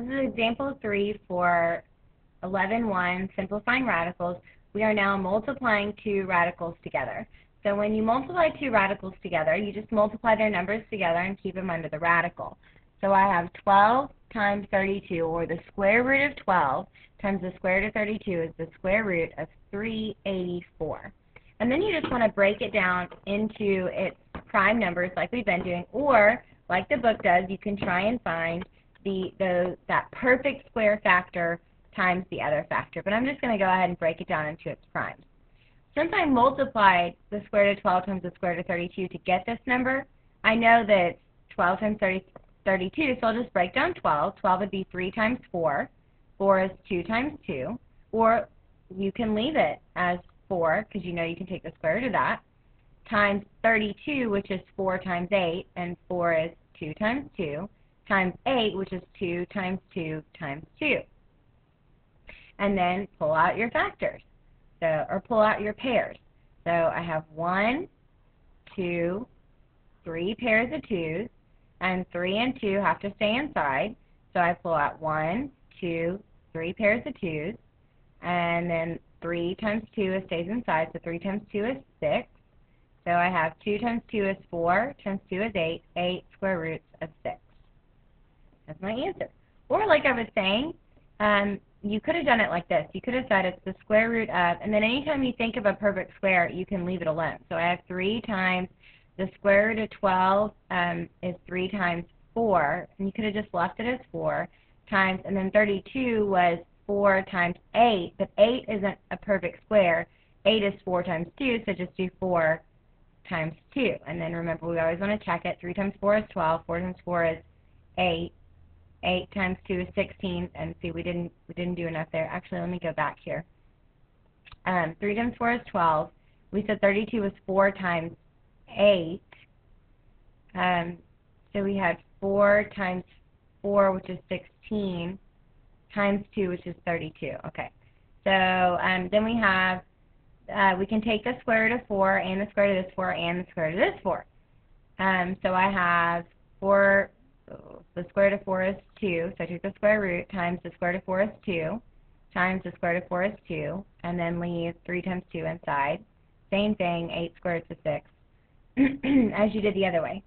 This is example 3 for 11.1, simplifying radicals. We are now multiplying two radicals together. So when you multiply two radicals together, you just multiply their numbers together and keep them under the radical. So I have 12 times 32, or the square root of 12 times the square root of 32 is the square root of 384. And then you just want to break it down into its prime numbers like we've been doing, or like the book does, you can try and find that perfect square factor times the other factor. But I'm just going to go ahead and break it down into its primes. Since I multiplied the square root of 12 times the square root of 32 to get this number, I know that it's 12 times 32, so I'll just break down 12. 12 would be 3 times 4. 4 is 2 times 2. Or you can leave it as 4, because you know you can take the square root of that, times 32, which is 4 times 8, and 4 is 2 times 2, times 8, which is 2 times 2 times 2. And then pull out your factors, or pull out your pairs. So I have 1, 2, 3 pairs of 2s, and 3 and 2 have to stay inside. So I pull out 1, 2, 3 pairs of 2s, and then 3 times 2 stays inside, so 3 times 2 is 6. So I have 2 times 2 is 4, times 2 is 8, 8 square roots of 6. That's my answer. Or like I was saying, you could have done it like this. You could have said it's the square root of, and then anytime you think of a perfect square, you can leave it alone. So I have 3 times the square root of 12 is 3 times 4, and you could have just left it as 4, times, and then 32 was 4 times 8, but 8 isn't a perfect square. 8 is 4 times 2, so just do 4 times 2. And then remember, we always want to check it. 3 times 4 is 12, 4 times 4 is 8, 8 times 2 is 16, and see, we didn't do enough there. Actually, let me go back here. 3 times 4 is 12. We said 32 was 4 times 8. So we had 4 times 4, which is 16, times 2, which is 32. Okay. So then we have, we can take the square root of 4 and the square root of this 4 and the square root of this 4. So I have 4, the square root of 4 is 2, so I took the square root times the square root of 4 is 2, times the square root of 4 is 2, and then leave 3 times 2 inside. Same thing, 8 square roots of 6, as you did the other way.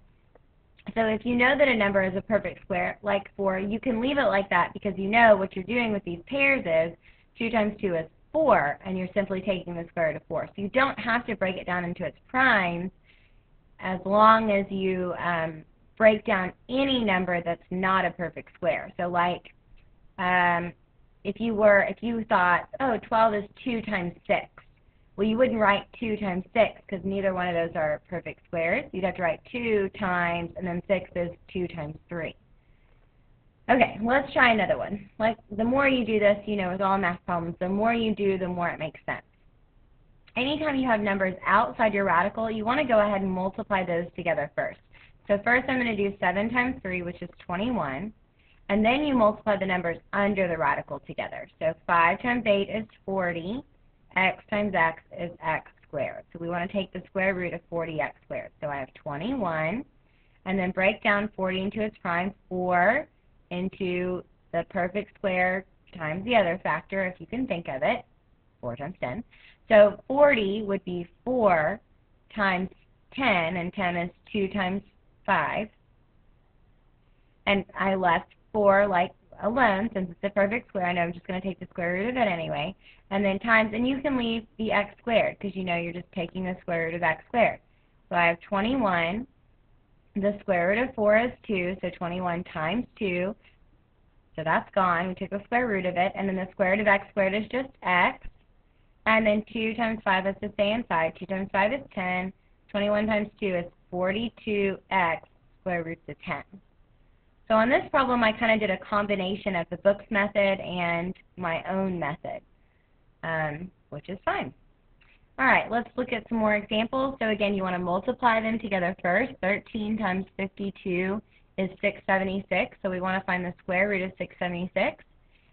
So if you know that a number is a perfect square, like 4, you can leave it like that because you know what you're doing with these pairs is 2 times 2 is 4, and you're simply taking the square root of 4. So you don't have to break it down into its primes as long as you break down any number that's not a perfect square. So like if you thought, oh, 12 is 2 times 6. Well, you wouldn't write 2 times 6 because neither one of those are perfect squares. You'd have to write 2 times, and then 6 is 2 times 3. Okay, let's try another one. Like, the more you do this, you know, with all math problems, the more you do, the more it makes sense. Anytime you have numbers outside your radical, you want to go ahead and multiply those together first. So first I'm going to do 7 times 3, which is 21, and then you multiply the numbers under the radical together. So 5 times 8 is 40. X times x is x squared. So we want to take the square root of 40x squared. So I have 21, and then break down 40 into its prime, 4 into the perfect square times the other factor, if you can think of it, 4 times 10. So 40 would be 4 times 10, and 10 is 2 times 5. And I left 4 like alone, since it's a perfect square. I know I'm just going to take the square root of it anyway. And then times, and you can leave the x squared because you know you're just taking the square root of x squared. So I have 21. The square root of 4 is 2, so 21 times 2. So that's gone. We took the square root of it. And then the square root of x squared is just x. And then 2 times 5 has to stay inside. 2 times 5 is 10. 21 times 2 is 42x square roots of 10. So on this problem, I kind of did a combination of the book's method and my own method, which is fine. All right, let's look at some more examples. So again, you want to multiply them together first. 13 times 52 is 676, so we want to find the square root of 676.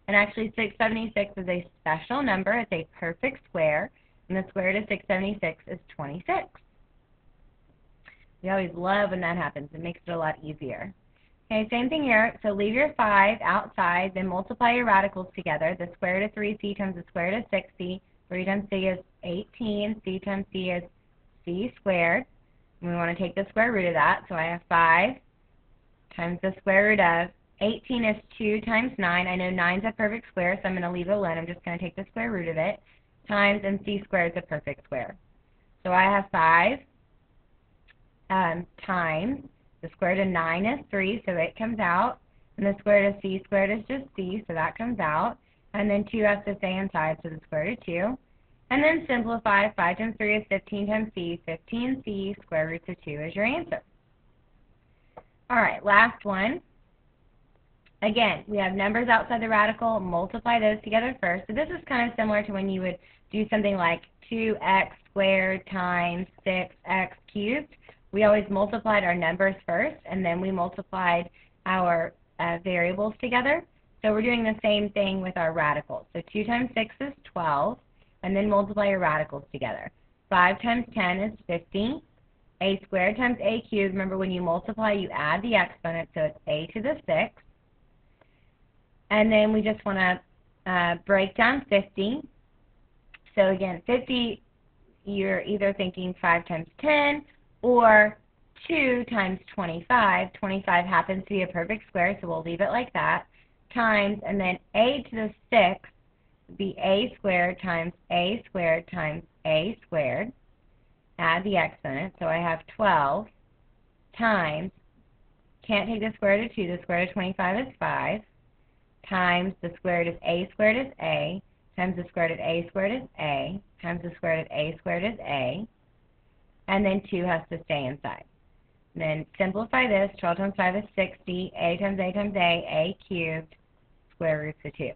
And actually, 676 is a special number. It's a perfect square, and the square root of 676 is 26. We always love when that happens. It makes it a lot easier. Okay, same thing here. So leave your 5 outside, then multiply your radicals together. The square root of 3c times the square root of 6c. 3 times c is 18. C times c is c squared. And we want to take the square root of that. So I have 5 times the square root of 18 is 2 times 9. I know 9 is a perfect square, so I'm going to leave it alone. I'm just going to take the square root of it. Times, and c squared is a perfect square. So I have 5 times, the square root of 9 is 3, so it comes out. And the square root of c squared is just c, so that comes out. And then 2 has to stay inside, so the square root of 2. And then simplify. 5 times 3 is 15 times c. 15c square root of 2 is your answer. All right, last one. Again, we have numbers outside the radical. Multiply those together first. So this is kind of similar to when you would do something like 2x squared times 6x cubed. We always multiplied our numbers first, and then we multiplied our variables together. So we're doing the same thing with our radicals. So 2 times 6 is 12, and then multiply your radicals together. 5 times 10 is 50. A squared times a cubed. Remember, when you multiply, you add the exponent, so it's a to the 6. And then we just want to break down 50. So again, 50, you're either thinking 5 times 10 or 2 times 25. 25 happens to be a perfect square, so we'll leave it like that. Times, and then a to the 6 would be a squared times a squared times a squared. Add the exponent, so I have 12 times, can't take the square root of 2, the square root of 25 is 5, times the square root of a squared is a, times the square root of a squared is a, times the square root of a squared is a, and then 2 has to stay inside. And then simplify this. 12 times 5 is 60. A times a times a cubed, square roots of 2.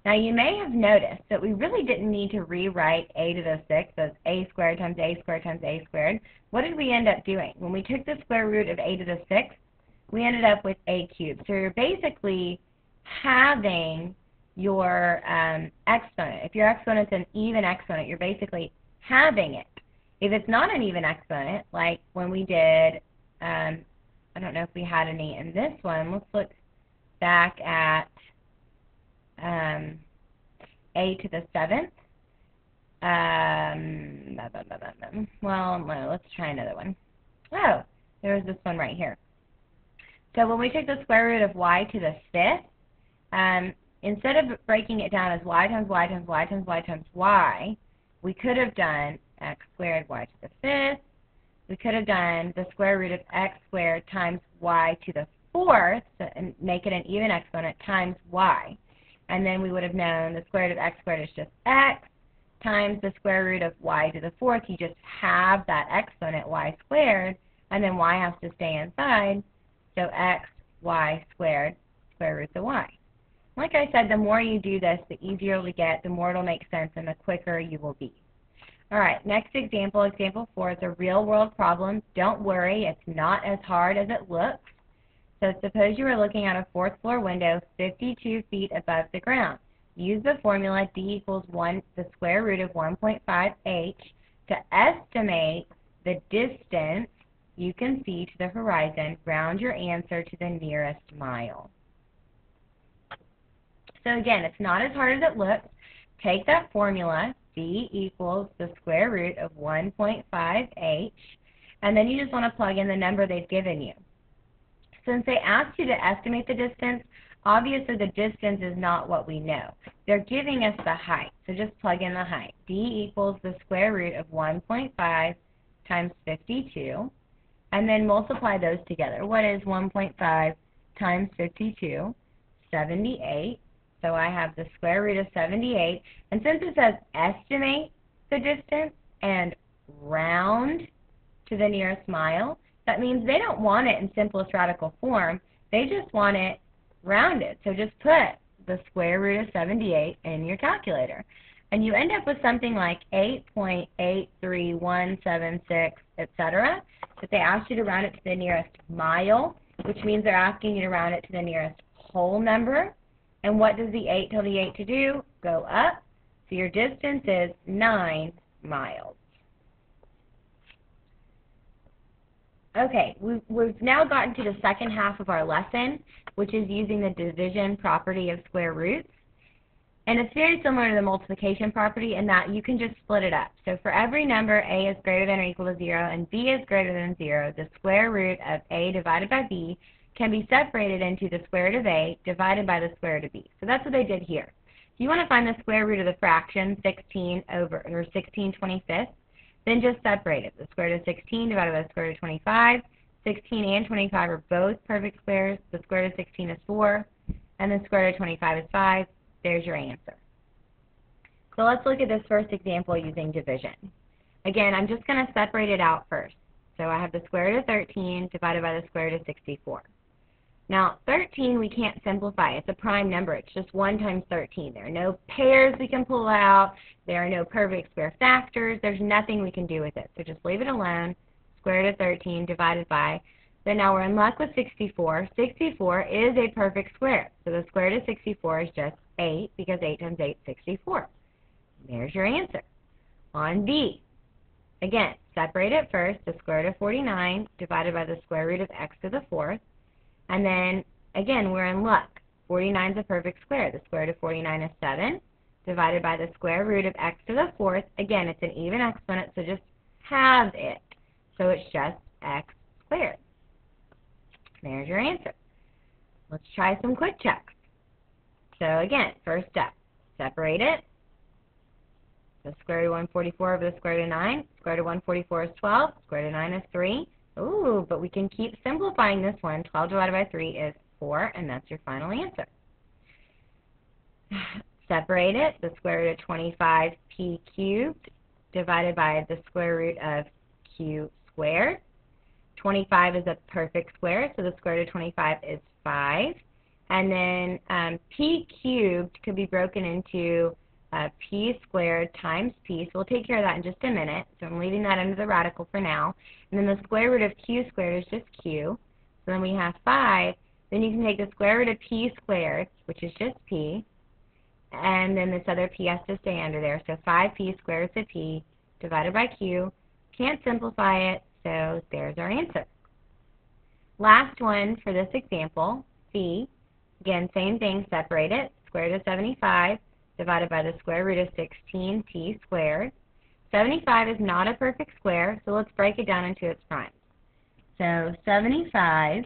Now you may have noticed that we really didn't need to rewrite a to the 6 as a squared times a squared times a squared. What did we end up doing? When we took the square root of a to the 6, we ended up with a cubed. So you're basically having your exponent. If your exponent's an even exponent, you're basically having it. If it's not an even exponent, like when we did, I don't know if we had any in this one. Let's look back at a to the 7th. Well, no, let's try another one. Oh, there was this one right here. So when we took the square root of y to the 5th, instead of breaking it down as y times y times y times y times y, we could have done x squared y to the 5th. We could have done the square root of x squared times y to the 4th, and make it an even exponent, times y. And then we would have known the square root of x squared is just x, times the square root of y to the 4th. You just have that exponent, y squared, and then y has to stay inside. So x, y squared, square root of y. Like I said, the more you do this, the easier it'll get, the more it'll make sense, and the quicker you will be. All right, next example, example 4, is a real-world problem. Don't worry, it's not as hard as it looks. So suppose you were looking at a 4th floor window 52 feet above the ground. Use the formula d equals the square root of 1.5h to estimate the distance you can see to the horizon. Round your answer to the nearest mile. So again, it's not as hard as it looks. Take that formula, d equals the square root of 1.5h, and then you just want to plug in the number they've given you. Since they asked you to estimate the distance, obviously the distance is not what we know. They're giving us the height, so just plug in the height. d equals the square root of 1.5 times 52, and then multiply those together. What is 1.5 times 52? 78. So I have the square root of 78. And since it says estimate the distance and round to the nearest mile, that means they don't want it in simplest radical form. They just want it rounded. So just put the square root of 78 in your calculator. And you end up with something like 8.83176, etc. But they asked you to round it to the nearest mile, which means they're asking you to round it to the nearest whole number. And what does the 8 tell the 8 to do? Go up. So your distance is 9 miles. Okay, we've now gotten to the second half of our lesson, which is using the division property of square roots. And it's very similar to the multiplication property in that you can just split it up. So for every number a is greater than or equal to 0 and b is greater than 0, the square root of a divided by b can be separated into the square root of a divided by the square root of b. So that's what they did here. If you want to find the square root of the fraction 16 25ths, then just separate it. The square root of 16 divided by the square root of 25. 16 and 25 are both perfect squares. The square root of 16 is 4, and the square root of 25 is 5. There's your answer. So let's look at this first example using division. Again, I'm just going to separate it out first. So I have the square root of 13 divided by the square root of 64. Now, 13 we can't simplify. It's a prime number. It's just 1 times 13. There are no pairs we can pull out. There are no perfect square factors. There's nothing we can do with it. So just leave it alone. Square root of 13 divided by. So now we're in luck with 64. 64 is a perfect square. So the square root of 64 is just 8 because 8 times 8 is 64. There's your answer. On B, again, separate it first. The square root of 49 divided by the square root of x to the 4th. And then, again, we're in luck. 49 is a perfect square. The square root of 49 is 7 divided by the square root of x to the 4th. Again, it's an even exponent, so just halve it. So it's just x squared. There's your answer. Let's try some quick checks. So again, first step, separate it. The square root of 144 over the square root of 9. Square root of 144 is 12. Square root of 9 is 3. Ooh, but we can keep simplifying this one. 12 divided by 3 is 4, and that's your final answer. Separate it. The square root of 25p cubed divided by the square root of q squared. 25 is a perfect square, so the square root of 25 is 5. And then p cubed could be broken into p squared times p. So we'll take care of that in just a minute. So I'm leaving that under the radical for now. And then the square root of q squared is just q. So then we have 5. Then you can take the square root of p squared, which is just p. And then this other p has to stay under there. So 5p squared is a p divided by q. Can't simplify it, so there's our answer. Last one for this example, C. Again, same thing, separate it. Square root of 75 divided by the square root of 16t squared. 75 is not a perfect square, so let's break it down into its primes. So 75,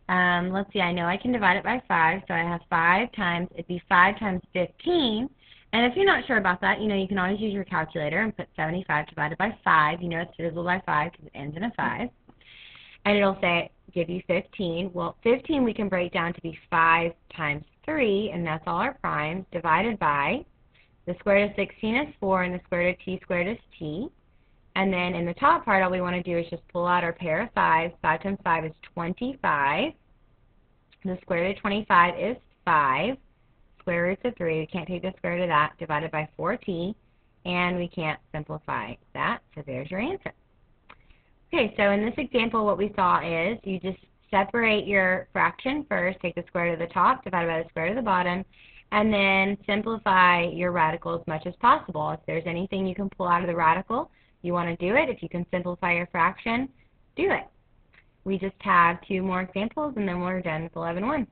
let's see, I know I can divide it by 5, so I have 5 times, it'd be 5 times 15. And if you're not sure about that, you know, you can always use your calculator and put 75 divided by 5. You know it's divisible by 5 because it ends in a 5. And it'll say, give you 15. Well, 15 we can break down to be 5 times 3, and that's all our primes, divided by the square root of 16 is 4, and the square root of t squared is t. And then in the top part, all we want to do is just pull out our pair of 5s. 5 times 5 is 25. The square root of 25 is 5. Square roots of 3, we can't take the square root of that, divided by 4t, and we can't simplify that, so there's your answer. Okay, so in this example, what we saw is you just separate your fraction first, take the square root of the top, divided by the square root of the bottom, and then simplify your radical as much as possible. If there's anything you can pull out of the radical, you want to do it. If you can simplify your fraction, do it. We just have 2 more examples, and then we're done with 11-1.